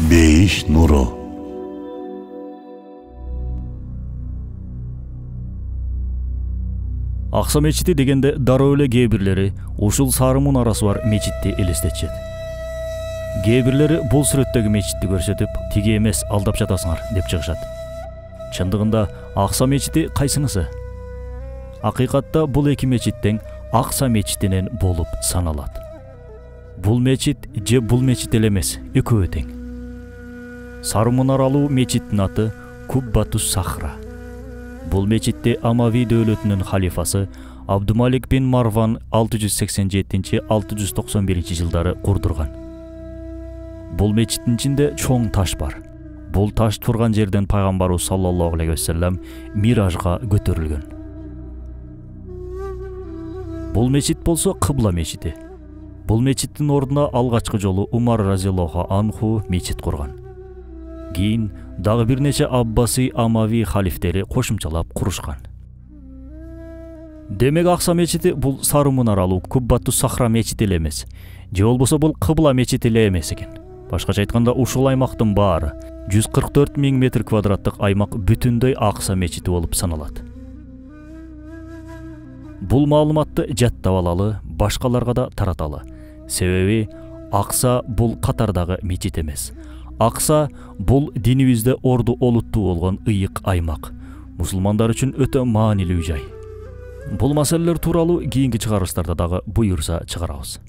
Бейиш нуру. Акса мечити дегенде дароо эле кээ бирлери ушул сары мунарасы бар мечитти элестетишет. Кээ бирлери бул сүрөттөгү мечитти көрсөтүп, тиги эмес алдап жатасыңар деп чыгышат. Чындыгында Акса мечити кайсынысы? Акыйкатта бул эки мечит тең Акса мечитинен болуп саналат. Бул мечит же бул мечит эле эмес, экөө тең. Сары мунаралуу мечиттин аты Куббатус Сахра. Бул мечитти Амави дөөлөтүнүн халифасы Абдумалик бин Марван 687-691 жылдары курдурган. Бул мечиттин ичинде чоң таш бар. Бул таш турган жерден пайгамбарыбыз саллаллаху алейхи вассалам миражга көтөрүлгөн. Бул мечит болсо кыбла мечити. Бул мечиттин ордуна алгачкы жолу Умар разияллаху анху мечит курган. Кийин дагы бир нече Аббаси Амави халифтери кошумчалап курушкан. Демек Акса мечити бул сары мунаралуу Куббатус Сахра мечити эле эмес, же болбосо бул кыбла мечити эле эмес экен. Башкача айтканда ушул аймактын баары 144 000 метр квадраттык аймак бүтүндөй Акса мечити болуп саналат. Бул маалыматты жаттап алалы, башкаларга да тараталы. Себеби Акса бул катардагы мечит эмес. Акса бул динибизде орду олуттуу болгон ыйык аймак. Мусулмандар үчүн өтө маанилүү жай. Бул маселелер тууралуу кийинки чыгарылыштарда дагы буйрса чыгарабыз.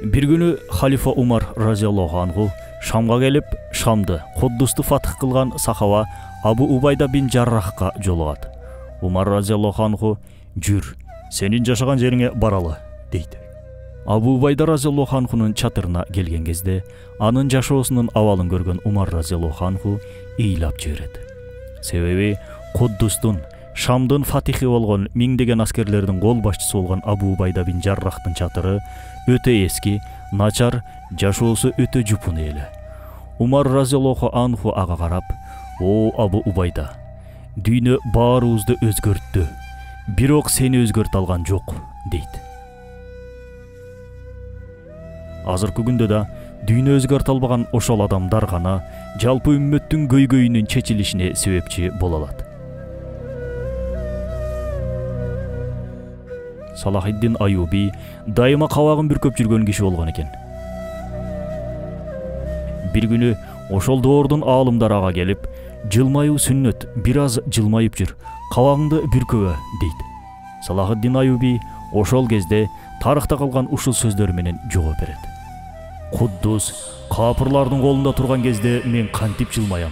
Бир күнү халифа Умар разияллаху анху Шамга келип, Шамды, Куддусту фатх кылган сахаба Абу Убайда бин Жаррахка жолугат. Умар разияллаху анху "Жүр, сенин жашаган жериңе баралы" дейт. Абу Убайда разияллаху анхунун чатырына келген кезде, анын жашоосунун абалын көргөн Умар разияллаху анху ыйлап жиберет. Себеби Куддустун, Шамдын фатихи болгон миңдеген аскерлердин кол башчысы болгон Абу Убайда бин Жаррахтын чатыры өтө эски, начар, жашоосу өтө жупун эле. Умар разияллаху анху ага карап, "О Абу Убайда, дүйнө баарыбызды өзгөрттү, бирок сени өзгөртө алган жок" дейт. Азыркы күндө да дүйнө өзгөртө албаган ошол адамдар гана жалпы үммөттүн көйгөйүнүн чечилишине себепчи боло алат. Салахиддин Аюби дайыма кабагын бүркөп жүргөн киши болгон экен. Бир күнү ошол доордун аалымдары ага келип, "Жылмаюу сүннөт, бир аз жылмайып жүр, кабагыңды бүркөбө" дейт. Салахиддин Аюби ошол кезде тарыхта калган ушул сөздөр менен жооп берет. "Куддус капырлардын колунда турган кезде мен кантип жылмаям?